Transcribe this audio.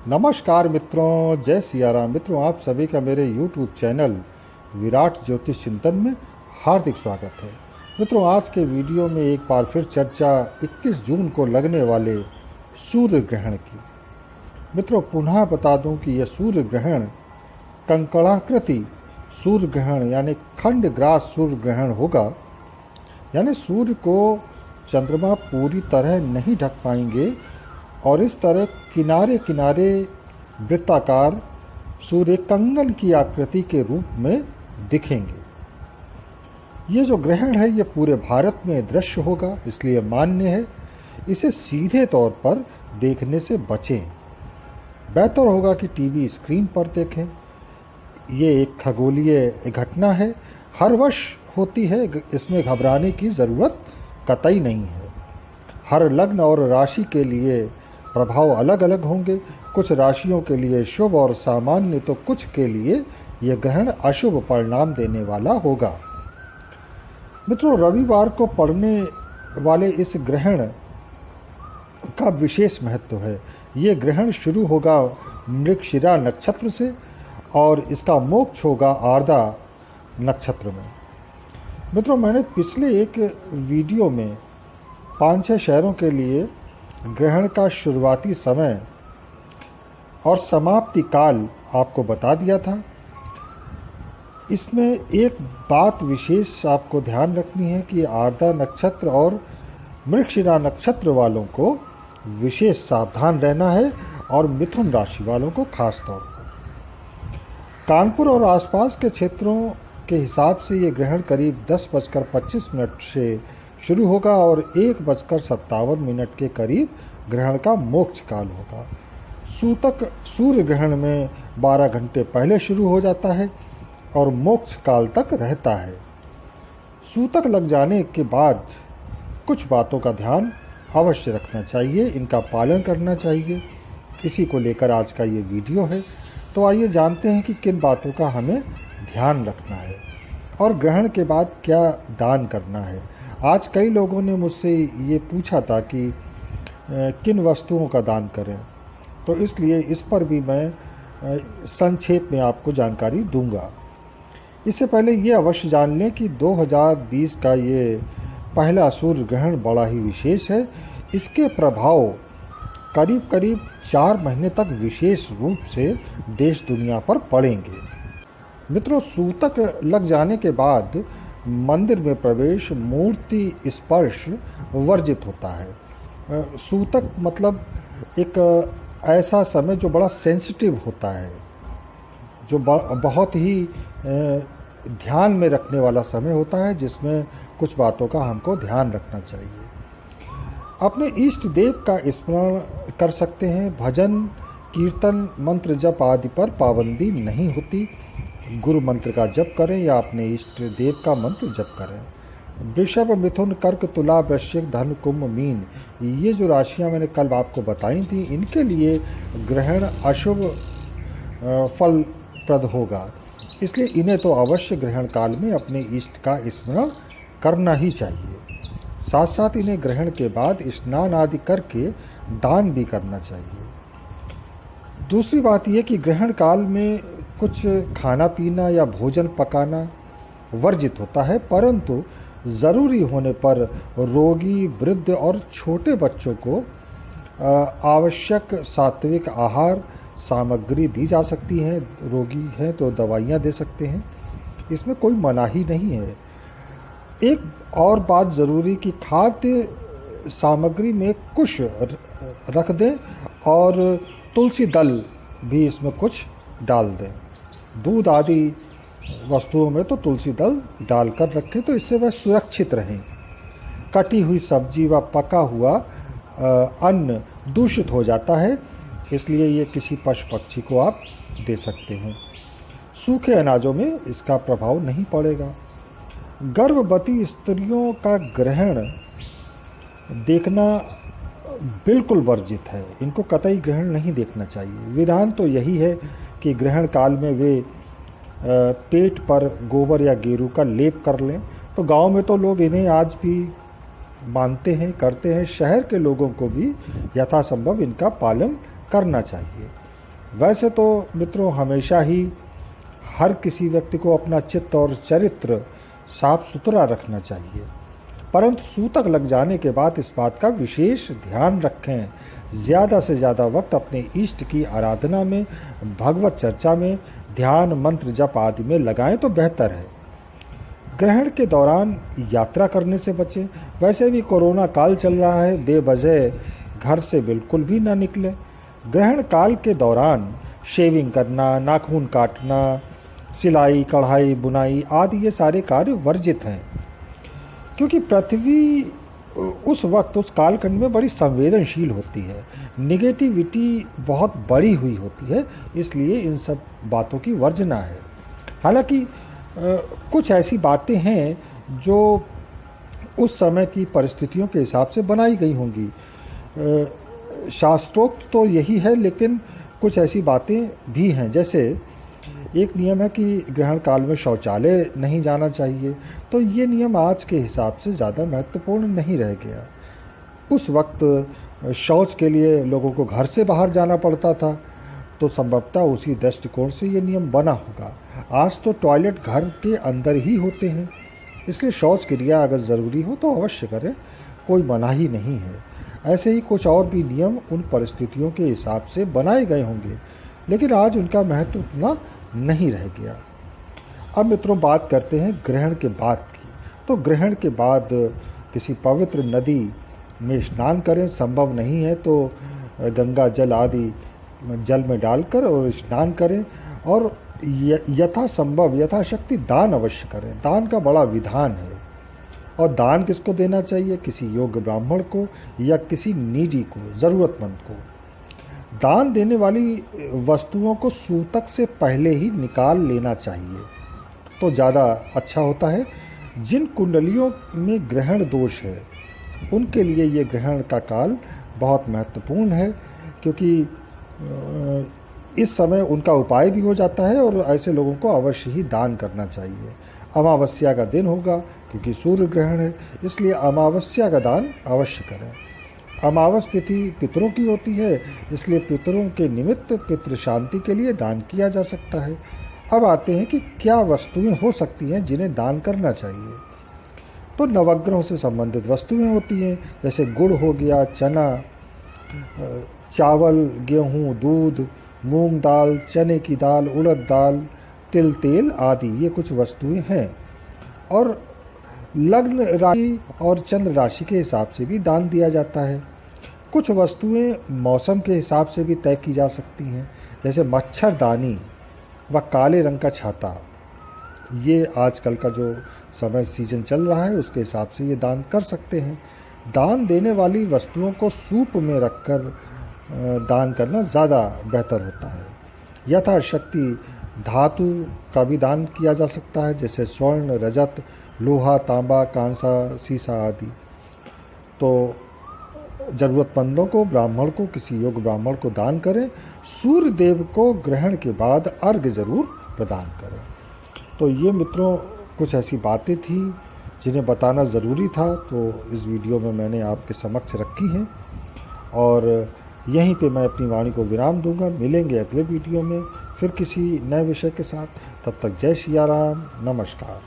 नमस्कार मित्रों, जय सिया राम। मित्रों, आप सभी का मेरे YouTube चैनल विराट ज्योतिष चिंतन में हार्दिक स्वागत है। मित्रों, आज के वीडियो में एक बार फिर चर्चा 21 जून को लगने वाले सूर्य ग्रहण की। मित्रों, पुनः बता दूं कि यह सूर्य ग्रहण कंकणाकृति सूर्य ग्रहण यानी खंड ग्रास सूर्य ग्रहण होगा। यानी सूर्य को चंद्रमा पूरी तरह नहीं ढक पाएंगे और इस तरह किनारे किनारे वृत्ताकार सूर्य कंगन की आकृति के रूप में दिखेंगे। ये जो ग्रहण है ये पूरे भारत में दृश्य होगा, इसलिए मान्य है इसे सीधे तौर पर देखने से बचें। बेहतर होगा कि टीवी स्क्रीन पर देखें। ये एक खगोलीय घटना है, हर वर्ष होती है, इसमें घबराने की ज़रूरत कतई नहीं है। हर लग्न और राशि के लिए प्रभाव अलग अलग होंगे। कुछ राशियों के लिए शुभ और सामान्य, तो कुछ के लिए यह ग्रहण अशुभ परिणाम देने वाला होगा। मित्रों, रविवार को पड़ने वाले इस ग्रहण का विशेष महत्व है। ये ग्रहण शुरू होगा मृगशिरा नक्षत्र से और इसका मोक्ष होगा आर्द्रा नक्षत्र में। मित्रों, मैंने पिछले एक वीडियो में 5-6 शहरों के लिए ग्रहण का शुरुआती समय और समाप्ति काल आपको बता दिया था। इसमें एक बात विशेष आपको ध्यान रखनी है कि आर्द्रा नक्षत्र और मृगशिरा नक्षत्र वालों को विशेष सावधान रहना है और मिथुन राशि वालों को खास तौर पर। कानपुर और आसपास के क्षेत्रों के हिसाब से ये ग्रहण करीब 10:25 से शुरू होगा और 1:57 के करीब ग्रहण का मोक्ष काल होगा। सूतक सूर्य ग्रहण में 12 घंटे पहले शुरू हो जाता है और मोक्ष काल तक रहता है। सूतक लग जाने के बाद कुछ बातों का ध्यान अवश्य रखना चाहिए, इनका पालन करना चाहिए। इसी को लेकर आज का ये वीडियो है। तो आइए जानते हैं कि किन बातों का हमें ध्यान रखना है और ग्रहण के बाद क्या दान करना है। आज कई लोगों ने मुझसे ये पूछा था कि किन वस्तुओं का दान करें, तो इसलिए इस पर भी मैं संक्षेप में आपको जानकारी दूंगा। इससे पहले ये अवश्य जान लें कि 2020 का ये पहला सूर्य ग्रहण बड़ा ही विशेष है। इसके प्रभाव करीब करीब 4 महीने तक विशेष रूप से देश दुनिया पर पड़ेंगे। मित्रों, सूतक लग जाने के बाद मंदिर में प्रवेश, मूर्ति स्पर्श वर्जित होता है। सूतक मतलब एक ऐसा समय जो बड़ा सेंसिटिव होता है, जो बहुत ही ध्यान में रखने वाला समय होता है, जिसमें कुछ बातों का हमको ध्यान रखना चाहिए। अपने इष्ट देव का स्मरण कर सकते हैं। भजन, कीर्तन, मंत्र जप आदि पर पाबंदी नहीं होती। गुरु मंत्र का जप करें या अपने इष्ट देव का मंत्र जप करें। वृषभ, मिथुन, कर्क, तुला, वृश्चिक, धनु, कुंभ, मीन, ये जो राशियां मैंने कल आपको बताई थी, इनके लिए ग्रहण अशुभ फलप्रद होगा। इसलिए इन्हें तो अवश्य ग्रहण काल में अपने इष्ट का स्मरण करना ही चाहिए। साथ साथ इन्हें ग्रहण के बाद स्नान आदि करके दान भी करना चाहिए। दूसरी बात यह कि ग्रहण काल में कुछ खाना पीना या भोजन पकाना वर्जित होता है, परंतु ज़रूरी होने पर रोगी, वृद्ध और छोटे बच्चों को आवश्यक सात्विक आहार सामग्री दी जा सकती है। रोगी हैं तो दवाइयाँ दे सकते हैं, इसमें कोई मनाही नहीं है। एक और बात ज़रूरी कि खाद्य सामग्री में कुछ रख दें और तुलसी दल भी इसमें कुछ डाल दें। दूध आदि वस्तुओं में तो तुलसी दल डालकर रखें, तो इससे वह सुरक्षित रहें। कटी हुई सब्जी व पका हुआ अन्न दूषित हो जाता है, इसलिए ये किसी पशु पक्षी को आप दे सकते हैं। सूखे अनाजों में इसका प्रभाव नहीं पड़ेगा। गर्भवती स्त्रियों का ग्रहण देखना बिल्कुल वर्जित है, इनको कतई ग्रहण नहीं देखना चाहिए। विधान तो यही है कि ग्रहण काल में वे पेट पर गोबर या गेरू का लेप कर लें। तो गांव में तो लोग इन्हें आज भी मानते हैं, करते हैं। शहर के लोगों को भी यथासंभव इनका पालन करना चाहिए। वैसे तो मित्रों हमेशा ही हर किसी व्यक्ति को अपना चित्त और चरित्र साफ सुथरा रखना चाहिए, परंतु सूतक लग जाने के बाद इस बात का विशेष ध्यान रखें। ज़्यादा से ज़्यादा वक्त अपने इष्ट की आराधना में, भगवत चर्चा में, ध्यान मंत्र जप आदि में लगाएं तो बेहतर है। ग्रहण के दौरान यात्रा करने से बचें। वैसे भी कोरोना काल चल रहा है, बेवजह घर से बिल्कुल भी ना निकले। ग्रहण काल के दौरान शेविंग करना, नाखून काटना, सिलाई, कढ़ाई, बुनाई आदि ये सारे कार्य वर्जित हैं, क्योंकि पृथ्वी उस वक्त उस कालखंड में बड़ी संवेदनशील होती है, निगेटिविटी बहुत बड़ी हुई होती है, इसलिए इन सब बातों की वर्जना है। हालांकि कुछ ऐसी बातें हैं जो उस समय की परिस्थितियों के हिसाब से बनाई गई होंगी। शास्त्रोक्त तो यही है, लेकिन कुछ ऐसी बातें भी हैं, जैसे एक नियम है कि ग्रहण काल में शौचालय नहीं जाना चाहिए, तो ये नियम आज के हिसाब से ज़्यादा महत्वपूर्ण नहीं रह गया। उस वक्त शौच के लिए लोगों को घर से बाहर जाना पड़ता था, तो संभवतः उसी दृष्टिकोण से ये नियम बना होगा। आज तो टॉयलेट घर के अंदर ही होते हैं, इसलिए शौच क्रिया अगर ज़रूरी हो तो अवश्य करें, कोई मनाही नहीं है। ऐसे ही कुछ और भी नियम उन परिस्थितियों के हिसाब से बनाए गए होंगे, लेकिन आज उनका महत्व उतना नहीं रह गया। अब मित्रों बात करते हैं ग्रहण के बाद की। तो ग्रहण के बाद किसी पवित्र नदी में स्नान करें, संभव नहीं है तो गंगा जल आदि जल में डालकर और स्नान करें, और यथासंभव यथाशक्ति दान अवश्य करें। दान का बड़ा विधान है, और दान किसको देना चाहिए? किसी योग्य ब्राह्मण को या किसी नीडी को, ज़रूरतमंद को। दान देने वाली वस्तुओं को सूतक से पहले ही निकाल लेना चाहिए तो ज़्यादा अच्छा होता है। जिन कुंडलियों में ग्रहण दोष है उनके लिए ये ग्रहण का काल बहुत महत्वपूर्ण है, क्योंकि इस समय उनका उपाय भी हो जाता है, और ऐसे लोगों को अवश्य ही दान करना चाहिए। अमावस्या का दिन होगा क्योंकि सूर्य ग्रहण है, इसलिए अमावस्या का दान अवश्य करें। अमावस तिथि पितरों की होती है, इसलिए पितरों के निमित्त पितृ शांति के लिए दान किया जा सकता है। अब आते हैं कि क्या वस्तुएं हो सकती हैं जिन्हें दान करना चाहिए। तो नवग्रहों से संबंधित वस्तुएं होती हैं, जैसे गुड़ हो गया, चना, चावल, गेहूँ, दूध, मूंग दाल, चने की दाल, उड़द दाल, तिल, तेल आदि ये कुछ वस्तुएं हैं। और लग्न राशि और चंद्र राशि के हिसाब से भी दान दिया जाता है। कुछ वस्तुएं मौसम के हिसाब से भी तय की जा सकती हैं, जैसे मच्छरदानी व काले रंग का छाता। ये आजकल का जो समय सीजन चल रहा है उसके हिसाब से ये दान कर सकते हैं। दान देने वाली वस्तुओं को सूप में रखकर दान करना ज़्यादा बेहतर होता है। यथाशक्ति धातु का भी दान किया जा सकता है, जैसे स्वर्ण, रजत, लोहा, तांबा, कांसा, सीसा आदि। तो ज़रूरतमंदों को, ब्राह्मण को, किसी योग्य ब्राह्मण को दान करें। सूर्य देव को ग्रहण के बाद अर्घ्य जरूर प्रदान करें। तो ये मित्रों कुछ ऐसी बातें थी जिन्हें बताना ज़रूरी था, तो इस वीडियो में मैंने आपके समक्ष रखी हैं, और यहीं पे मैं अपनी वाणी को विराम दूंगा। मिलेंगे अगले वीडियो में फिर किसी नए विषय के साथ। तब तक जय सिया राम, नमस्कार।